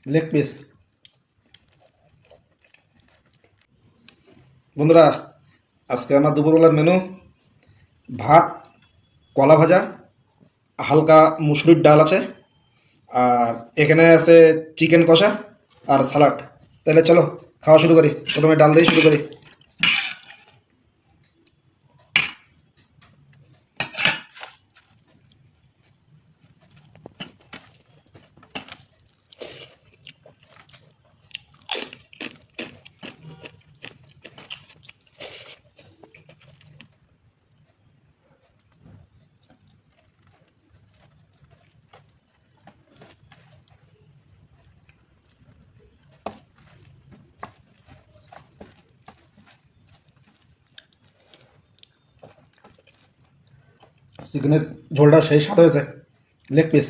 Leg piece. বন্ধুরা, আজকে আমার দুপুরবেলার মেনু ভাত, কলা ভাজা, হালকা মুসুরির ডাল আছে, আর এখানে আছে চিকেন কষা আর সালাড। তাহলে চলো খাওয়া শুরু করি। প্রথমে ডাল দিয়ে শুরু করি। চিকেনের ঝোলটা সেই স্বাদ হয়েছে। Leg piece.